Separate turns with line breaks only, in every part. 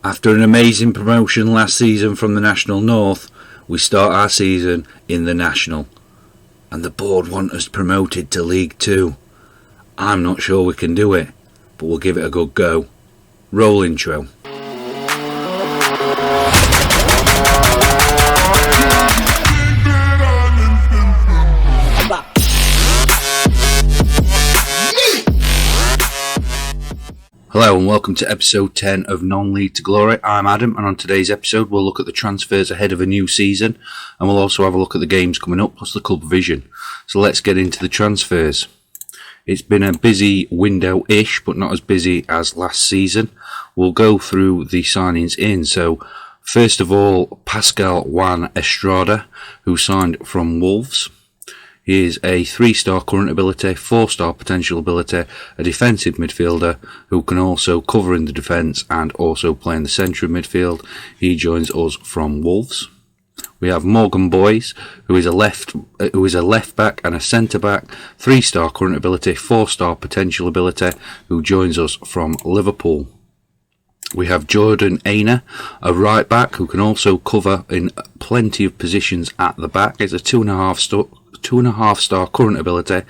After an amazing promotion last season from the National North, we start our season in the National, and the board want us promoted to League 2. I'm not sure we can do it, but we'll give it a good go. Roll intro. Hello and welcome to episode 10 of Non-League to Glory. I'm Adam, and on today's episode we'll look at the transfers ahead of a new season, and we'll also have a look at the games coming up plus the club vision. So let's get into the transfers. It's been a busy window-ish, but not as busy as last season. We'll go through the signings in. So first of all, Pascal Juan Estrada, who signed from Wolves. He is a 3-star current ability, 4-star potential ability, a defensive midfielder who can also cover in the defence and also play in the centre of midfield. He joins us from Wolves. We have Morgan Boys, who is a left back and a centre back, 3-star current ability, 4-star potential ability, who joins us from Liverpool. We have Jordan Aina, a right back who can also cover in plenty of positions at the back. It's a 2.5-star current ability,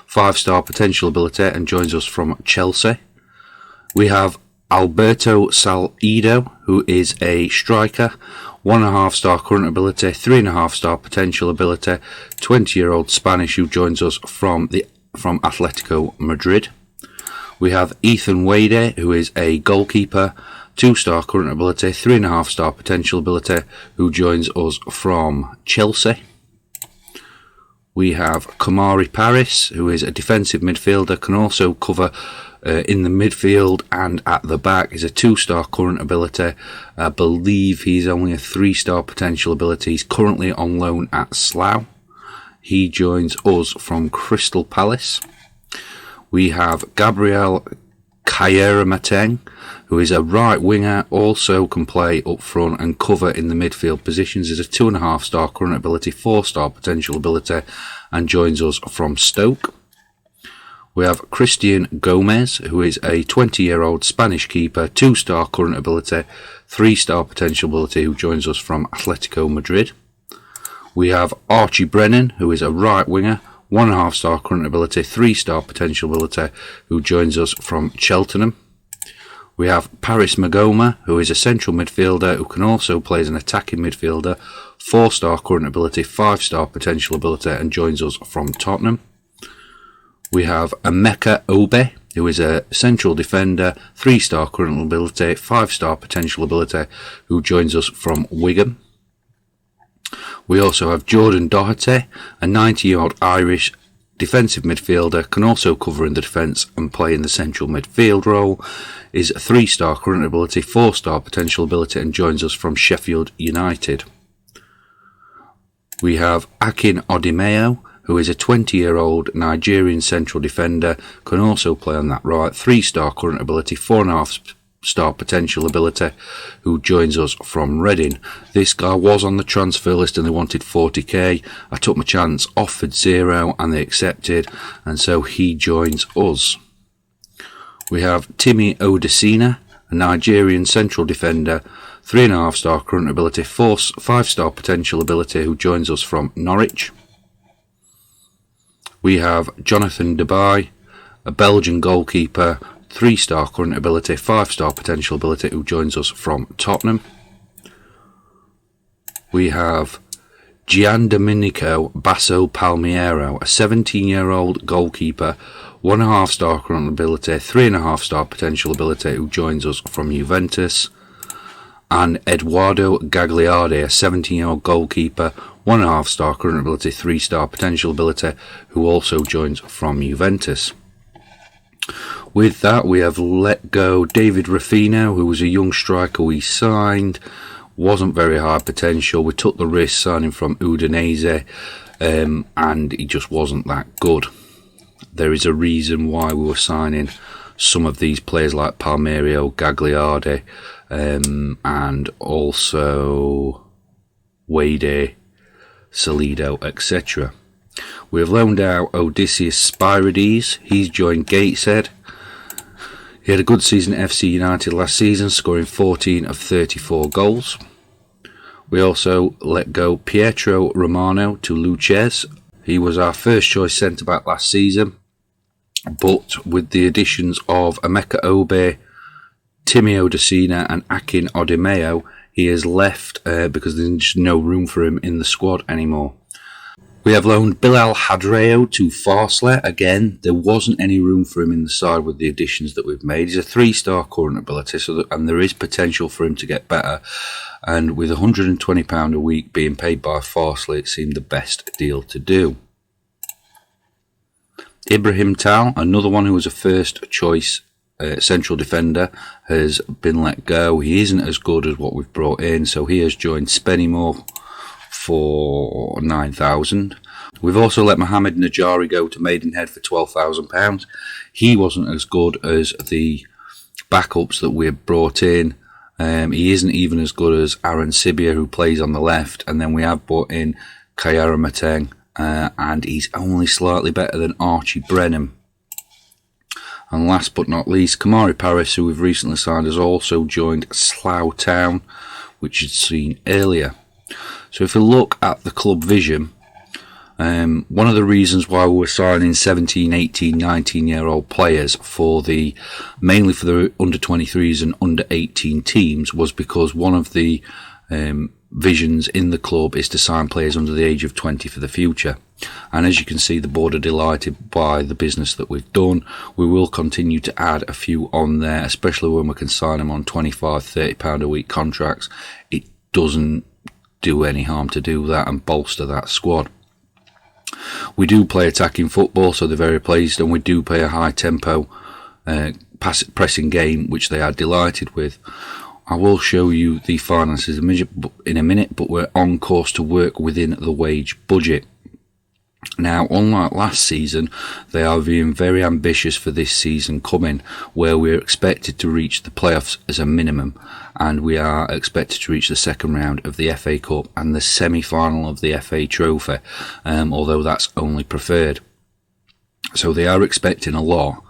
5-star potential ability, and joins us from Chelsea. We have Alberto Salcedo, who is a striker, 1.5-star current ability, 3.5-star potential ability, 20-year-old Spanish who joins us from Atletico Madrid. We have Ethan Wade, who is a goalkeeper, 2-star current ability, 3.5-star potential ability, who joins us from Chelsea. We have Kamari Paris, who is a defensive midfielder, can also cover in the midfield and at the back. Is a 2-star current ability. I believe he's only a 3-star potential ability. He's currently on loan at Slough. He joins us from Crystal Palace. We have Gabriel Kayera-Mateng, who is a right winger, also can play up front and cover in the midfield positions. Is a 2.5-star current ability, 4-star potential ability, and joins us from Stoke. We have Christian Gomez, who is a 20-year-old Spanish keeper, 2-star current ability, 3-star potential ability, who joins us from Atletico Madrid. We have Archie Brennan, who is a right winger, 1.5-star current ability, 3-star potential ability, who joins us from Cheltenham. We have Paris Magoma, who is a central midfielder who can also play as an attacking midfielder, 4-star current ability, 5-star potential ability, and joins us from Tottenham. We have Emeka Obe, who is a central defender, 3-star current ability, 5-star potential ability, who joins us from Wigan. We also have Jordan Doherty, a 90-year-old Irish defensive midfielder, can also cover in the defence and play in the central midfield role, is a 3-star current ability, 4-star potential ability, and joins us from Sheffield United. We have Akin Odimeo, who is a 20-year-old Nigerian central defender, can also play on that right, 3-star current ability, 4.5-star potential ability, who joins us from Reading. This guy was on the transfer list and they wanted 40k. I took my chance, offered 0, and they accepted, and so he joins us. We have Timmy Odesina, a Nigerian central defender, 3.5-star current ability, 5-star potential ability, who joins us from Norwich. We have Jonathan Dubai, a Belgian goalkeeper, 3-star current ability, 5-star potential ability, who joins us from Tottenham. We have Giandomenico Basso Palmiero, a 17-year-old goalkeeper, 1.5-star current ability, 3.5-star potential ability, who joins us from Juventus. And Eduardo Gagliardi, a 17-year-old goalkeeper, 1.5-star current ability, 3-star potential ability, who also joins from Juventus. With that, we have let go David Rafino, who was a young striker we signed. Wasn't very high potential. We took the risk signing from Udinese, and he just wasn't that good. There is a reason why we were signing some of these players like Palmiero, Gagliardi, and also Wade, Salido, etc. We have loaned out Odysseus Spirides. He's joined Gateshead. He had a good season at FC United last season, scoring 14 of 34 goals. We also let go Pietro Romano to Lucchese. He was our first choice centre-back last season, but with the additions of Emeka Obe, Timio Dacina and Akin Odemeo, he has left because there's just no room for him in the squad anymore. We have loaned Bilal Hadreo to Farsley. Again, there wasn't any room for him in the side with the additions that we've made. He's a 3-star current ability, and there is potential for him to get better. And with £120 a week being paid by Farsley, it seemed the best deal to do. Ibrahim Tal, another one who was a first choice central defender, has been let go. He isn't as good as what we've brought in, so he has joined Spennymoor for £9,000. We've also let Mohamed Najari go to Maidenhead for £12,000. He wasn't as good as the backups that we've brought in. He isn't even as good as Aaron Sibia, who plays on the left, and then we have brought in Kayara Mateng, and he's only slightly better than Archie Brennan. And last but not least, Kamari Paris, who we've recently signed, has also joined Slough Town, which you'd seen earlier. So if we look at the club vision, one of the reasons why we were signing 17, 18, 19-year-old players mainly for the under-23s and under-18 teams was because one of the visions in the club is to sign players under the age of 20 for the future. And as you can see, the board are delighted by the business that we've done. We will continue to add a few on there, especially when we can sign them on £25, £30 a week contracts. It doesn't do any harm to do that and bolster that squad. We do play attacking football, so they're very pleased, and we do play a high tempo pressing game, which they are delighted with. I will show you the finances in a minute, but we're on course to work within the wage budget. Now, unlike last season, they are being very ambitious for this season coming, where we're expected to reach the playoffs as a minimum, and we are expected to reach the second round of the FA Cup and the semi-final of the FA Trophy, although that's only preferred. So they are expecting a lot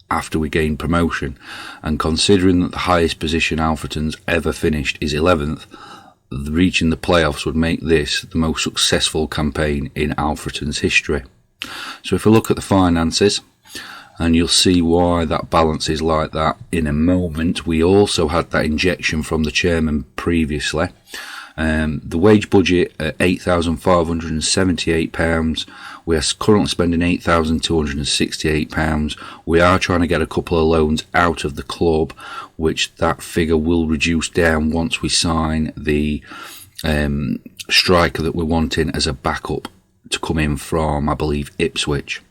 after we gain promotion, and considering that the highest position Alfreton's ever finished is 11th, reaching the playoffs would make this the most successful campaign in Alfreton's history. So if we look at the finances, and you'll see why that balance is like that in a moment. We also had that injection from the chairman previously. The wage budget at £8,578. We are currently spending £8,268. We are trying to get a couple of loans out of the club, which that figure will reduce down once we sign the striker that we're wanting as a backup to come in from, I believe, Ipswich.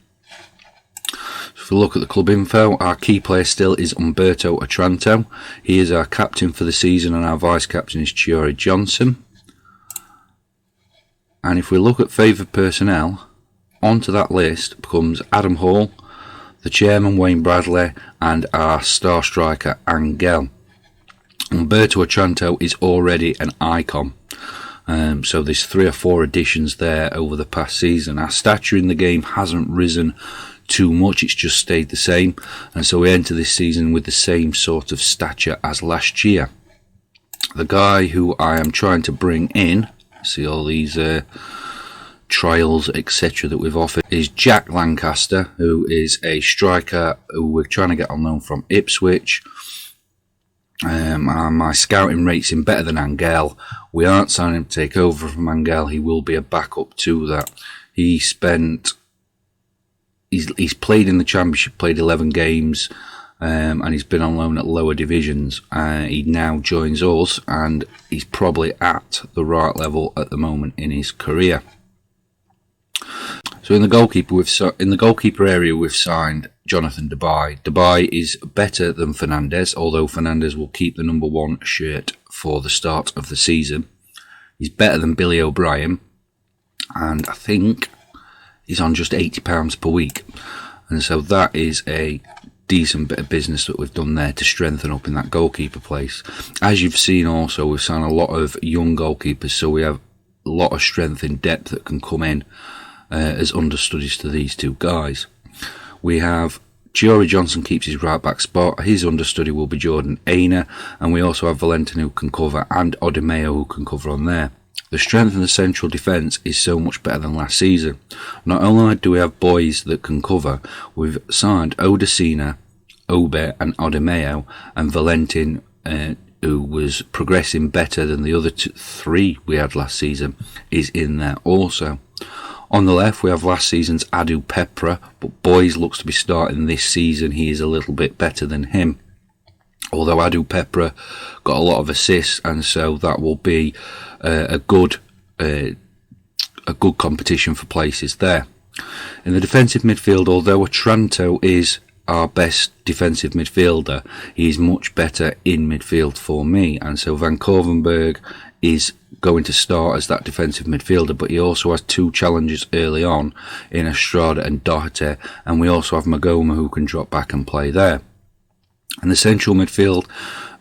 If we look at the club info, our key player still is Umberto Otranto. He is our captain for the season, and our vice captain is Chiori Johnson. And if we look at favoured personnel, onto that list comes Adam Hall, the chairman Wayne Bradley, and our star striker Angel. Umberto Otranto is already an icon. So there's 3 or 4 additions there over the past season. Our stature in the game hasn't risen too much, it's just stayed the same, and so we enter this season with the same sort of stature as last year. The guy who I am trying to bring in, see all these trials etc that we've offered, is Jack Lancaster, who is a striker who we're trying to get on loan from Ipswich. And my scouting rates him better than Angel. We aren't signing him to take over from Angel, he will be a backup to that. He's played in the Championship, played 11 games, and he's been on loan at lower divisions. He now joins us, and he's probably at the right level at the moment in his career. So in the goalkeeper area, we've signed Jonathan Dubai. Dubai is better than Fernandez, although Fernandez will keep the number 1 shirt for the start of the season. He's better than Billy O'Brien, and I think he's on just £80 per week, and so that is a decent bit of business that we've done there to strengthen up in that goalkeeper place. As you've seen also, we've signed a lot of young goalkeepers, so we have a lot of strength in depth that can come in as understudies to these 2 guys. We have Jory Johnson keeps his right back spot. His understudy will be Jordan Aina, and we also have Valentin who can cover and Odemeo who can cover on there. The strength of the central defence is so much better than last season. Not only do we have boys that can cover, we've signed Odesina, Obe and Odemeo, and Valentin who was progressing better than the other three we had last season, is in there also. On the left we have last season's Adu Pepra, but Boys looks to be starting this season. He is a little bit better than him. Although Adu Pepra got a lot of assists, and so that will be a good competition for places there. In the defensive midfield, although Otranto is our best defensive midfielder, he is much better in midfield for me, and so Van Korvenberg is going to start as that defensive midfielder, but he also has two challenges early on in Estrada and Doherty, and we also have Magoma who can drop back and play there. In the central midfield,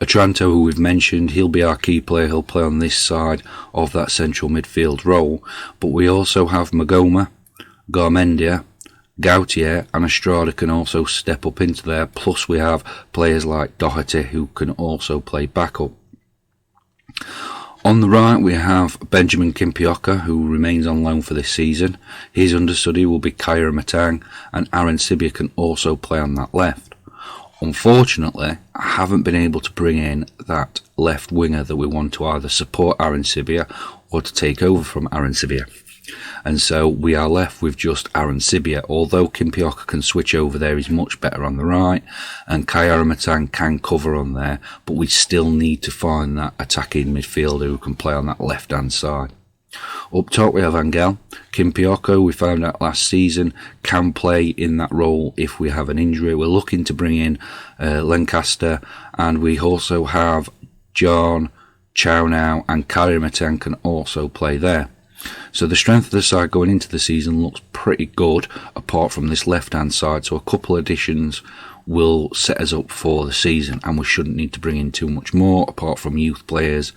Otranto, who we've mentioned, he'll be our key player. He'll play on this side of that central midfield role. But we also have Magoma, Garmendia, Gautier and Estrada can also step up into there. Plus we have players like Doherty who can also play backup. On the right we have Benjamin Kimpioka, who remains on loan for this season. His understudy will be Kyra Matang, and Aaron Sibia can also play on that left. Unfortunately, I haven't been able to bring in that left winger that we want to either support Aaron Sibia or to take over from Aaron Sibia. And so we are left with just Aaron Sibia. Although Kimpioka can switch over there, he's much better on the right, and Kyara Matang can cover on there, but we still need to find that attacking midfielder who can play on that left hand side. Up top we have Angel. Kimpioka, we found out last season, can play in that role if we have an injury. We're looking to bring in Lancaster, and we also have John, Chow Now and Kyra Matang can also play there. So the strength of the side going into the season looks pretty good, apart from this left hand side. So a couple of additions will set us up for the season, and we shouldn't need to bring in too much more apart from youth players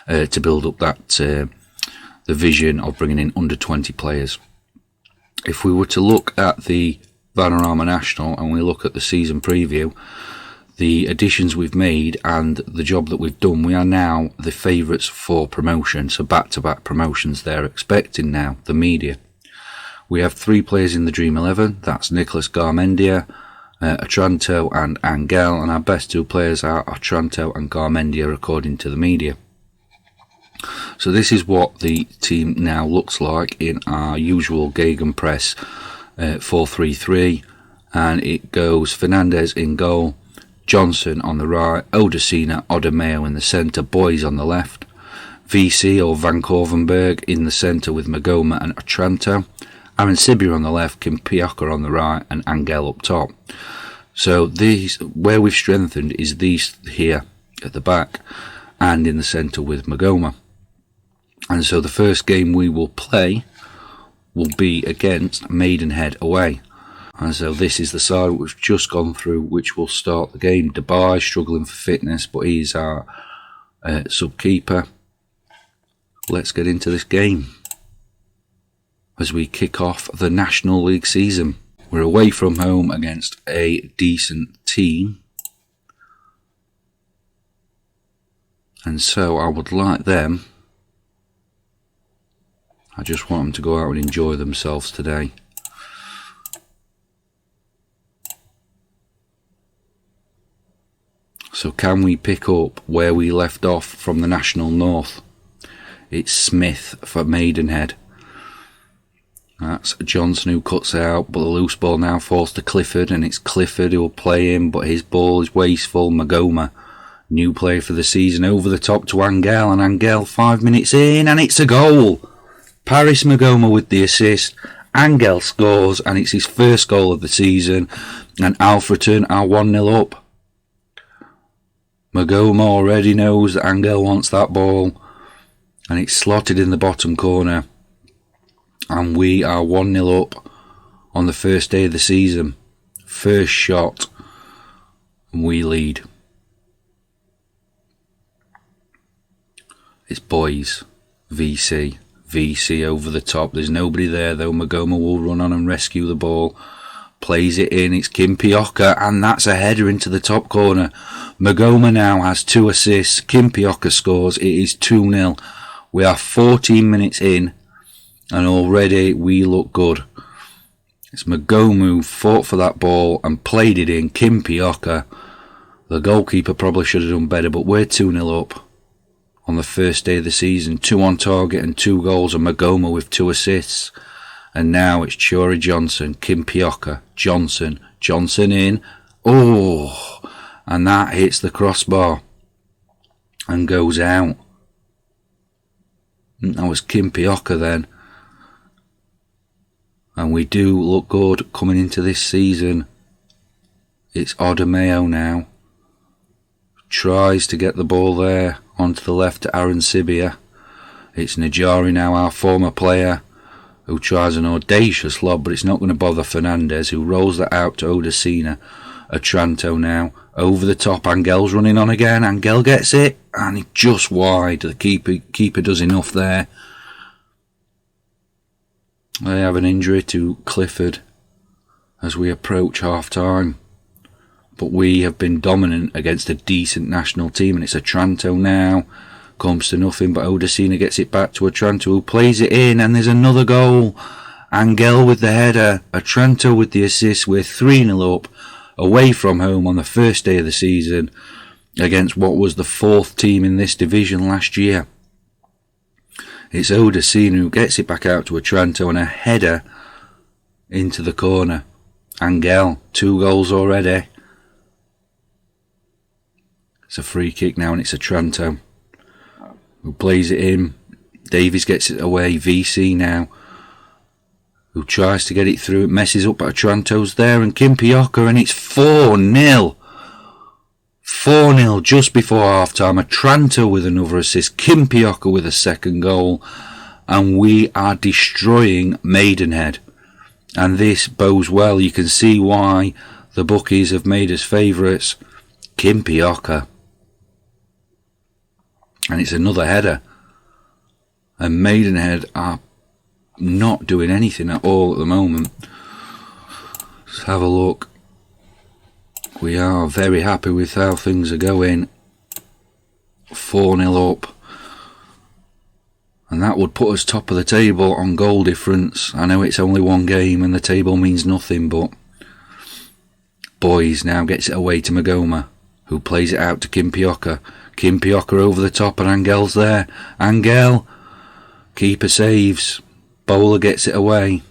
to build up that the vision of bringing in under 20 players. If we were to look at the Vanarama National and we look at the season preview, the additions we've made and the job that we've done, we are now the favourites for promotion. So back-to-back promotions they're expecting now, the media. We have 3 players in the Dream 11. That's Nicholas Garmendia, Otranto and Angel, and our best 2 players are Otranto and Garmendia according to the media. So this is what the team now looks like in our usual Gegenpress 4-3-3, and it goes Fernandez in goal, Johnson on the right, Odesina, Odemeo in the centre, Boys on the left, VC or Van Korvenberg in the centre with Magoma and Otranto, Aaron Sibia on the left, Kimpioka on the right, and Angel up top. So these, where we've strengthened is these here at the back and in the centre with Magoma. And so the first game we will play will be against Maidenhead away. And so this is the side we've just gone through, which will start the game. Dubai struggling for fitness, but he's our sub-keeper. Let's get into this game as we kick off the National League season. We're away from home against a decent team. And so I would like them. I just want them to go out and enjoy themselves today. So can we pick up where we left off from the National North? It's Smith for Maidenhead. That's Johnson who cuts out, but the loose ball now falls to Clifford, and it's Clifford who will play him, but his ball is wasteful. Magoma, new player for the season, over the top to Angel, and Angel 5 minutes in, and it's a goal! Paris Magoma with the assist. Angel scores, and it's his first goal of the season, and Alfreton are 1-0 up. Magoma already knows that Angel wants that ball, and it's slotted in the bottom corner, and we are 1-0 up on the first day of the season. First shot, and we lead. It's Boys, VC over the top. There's nobody there though. Magoma will run on and rescue the ball, plays it in, it's Kimpioka, and that's a header into the top corner. Magoma now has 2 assists, Kimpioka scores, it is 2-0. We are 14 minutes in, and already we look good. It's Magoma who fought for that ball and played it in, Kimpioka. The goalkeeper probably should have done better, but we're 2-0 up on the first day of the season. 2 on target and 2 goals, and Magoma with 2 assists. And now it's Chori Johnson, Kimpioka, Johnson in. Oh, and that hits the crossbar and goes out. That was Kimpioka then. And we do look good coming into this season. It's Odemeo now. Tries to get the ball there onto the left to Aaron Sibia. It's Najari now, our former player, who tries an audacious lob, but it's not going to bother Fernandez, who rolls that out to Odesina. Otranto now, over the top, Angel's running on again, Angel gets it, and it's just wide. The keeper does enough there. They have an injury to Clifford as we approach half-time. But we have been dominant against a decent national team, and it's Otranto now. Comes to nothing, but Odesina gets it back to Otranto, who plays it in, and there's another goal. Angel with the header, Otranto with the assist. We're 3-0 up, away from home on the first day of the season, against what was the 4th team in this division last year. It's Odesina who gets it back out to Otranto, and a header into the corner. Angel, 2 goals already. It's a free kick now, and it's Otranto who plays it in. Davies gets it away. VC now, who tries to get it through. It messes up, but Otranto's there, and Kimpioka, and it's 4-0. 4-0 just before half-time. Otranto with another assist. Kimpioka with a second goal. And we are destroying Maidenhead. And this bodes well. You can see why the bookies have made us favourites. Kimpioka. And it's another header. And Maidenhead are not doing anything at all at the moment. Let's have a look. We are very happy with how things are going. 4-0 up. And that would put us top of the table on goal difference. I know it's only one game and the table means nothing, but Boys now gets it away to Magoma, who plays it out to Kimpioka. Kimpioka over the top, and Angel's there. Angel, keeper saves. Bowler gets it away.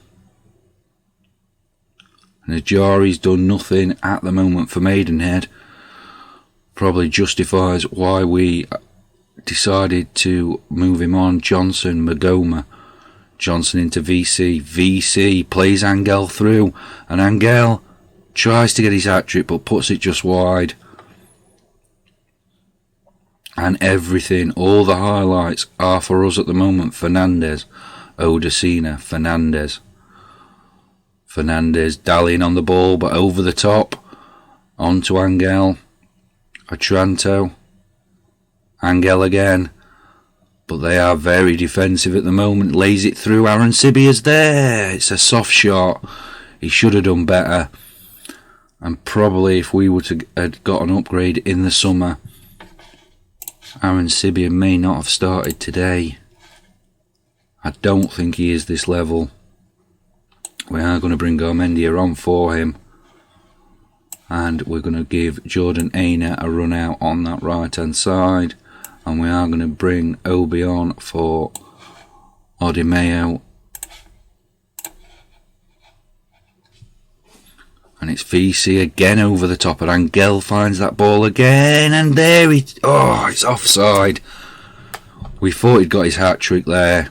Najari's done nothing at the moment for Maidenhead. Probably justifies why we decided to move him on. Johnson, Magoma. Johnson into VC. VC plays Angel through, and Angel tries to get his hat-trick but puts it just wide. And everything, all the highlights are for us at the moment. Fernandez, Odesina, Fernandez dallying on the ball, but over the top. On to Angel. Otranto. Angel again. But they are very defensive at the moment. Lays it through. Aaron Sibia's there. It's a soft shot. He should have done better. And probably if we were to have got an upgrade in the summer, Aaron Sibia may not have started today. I don't think he is this level. We are going to bring Garmendia on for him. And we're going to give Jordan Aina a run out on that right hand side. And we are going to bring Obi on for Odemeo. And it's VC again over the top, and Angel finds that ball again, and there it's offside. We thought he'd got his hat-trick there,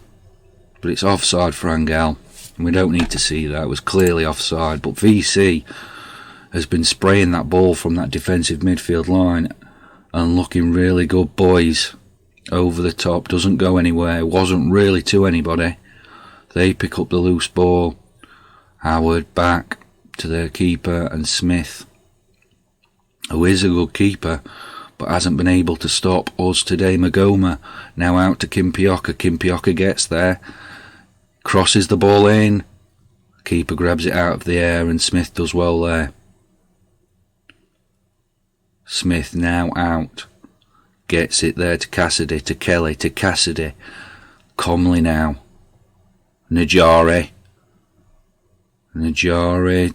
but it's offside for Angel. And we don't need to see that, it was clearly offside. But VC has been spraying that ball from that defensive midfield line and looking really good, boys. Over the top, doesn't go anywhere, wasn't really to anybody. They pick up the loose ball. Howard back to their keeper, and Smith, who is a good keeper but hasn't been able to stop us today. Magoma now out to Kimpioka. Kimpioka gets there, crosses the ball in. Keeper grabs it out of the air and Smith does well there. Smith now out. Gets it there to Cassidy, to Kelly, to Cassidy. Comley now. Najari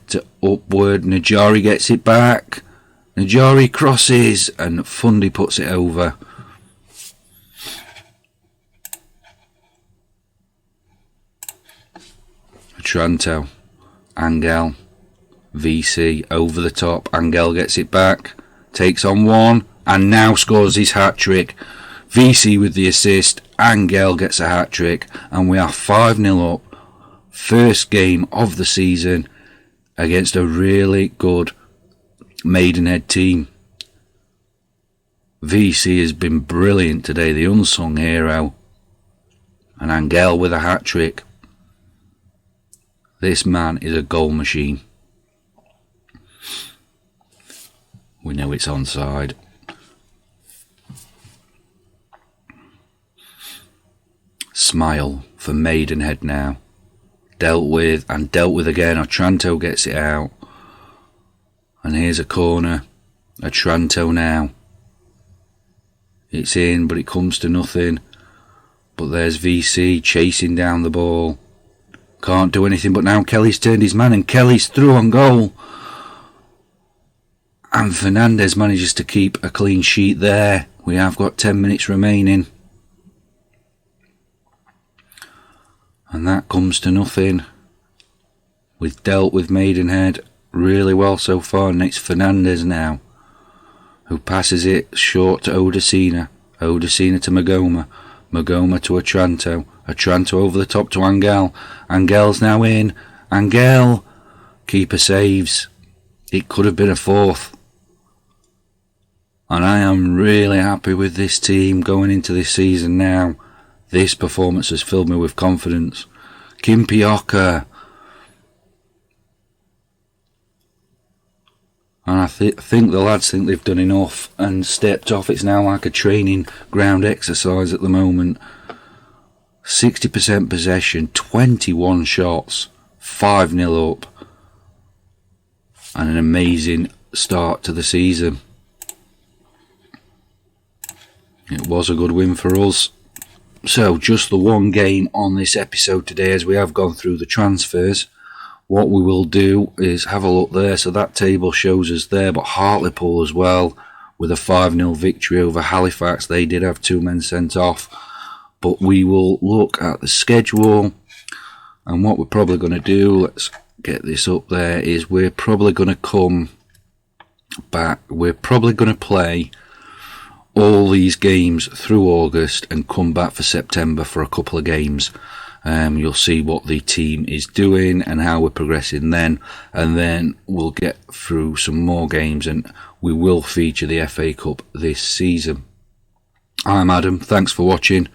to upward. Najari gets it back. Najari crosses and Fundy puts it over. Otranto, Angel, VC over the top. Angel gets it back, takes on one and now scores his hat-trick. VC with the assist, Angel gets a hat-trick and we are 5-0 up. First game of the season against a really good Maidenhead team. VC has been brilliant today, the unsung hero. And Angel with a hat-trick. This man is a goal machine. We know it's onside. Smile for Maidenhead now. Dealt with and dealt with again. Otranto gets it out. And here's a corner. Otranto now. It's in, but it comes to nothing. But there's VC chasing down the ball. Can't do anything, but now Kelly's turned his man and Kelly's through on goal. And Fernandez manages to keep a clean sheet there. We have got 10 minutes remaining. And that comes to nothing. We've dealt with Maidenhead really well so far. Next Fernandez now, who passes it short to Odesina. Odesina to Magoma. Magoma to Otranto. Otranto over the top to Angel. Angel's now in. Angel. Keeper saves. It could have been a fourth. And I am really happy with this team going into this season now. This performance has filled me with confidence. Kimpioka. And I think the lads think they've done enough and stepped off. It's now like a training ground exercise at the moment. 60% possession, 21 shots, 5-0 up. And an amazing start to the season. It was a good win for us. So, just the one game on this episode today as we have gone through the transfers. What we will do is have a look there. So that table shows us there, but Hartlepool as well with a 5-0 victory over Halifax. They did have 2 men sent off. But we will look at the schedule. And what we're probably going to do, let's get this up there, is we're probably going to come back. We're probably going to play all these games through August and come back for September for a couple of games. You'll see what the team is doing and how we're progressing then, and then we'll get through some more games and we will feature the FA Cup this season. I'm Adam, thanks for watching.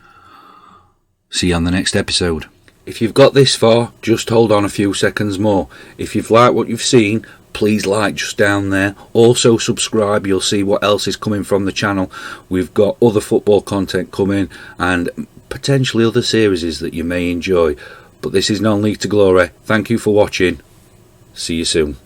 See you on the next episode. If you've got this far, just hold on a few seconds more. If you've liked what you've seen, please like just down there. Also subscribe, you'll see what else is coming from the channel. We've got other football content coming and potentially other series that you may enjoy. But this is Non-League to Glory. Thank you for watching. See you soon.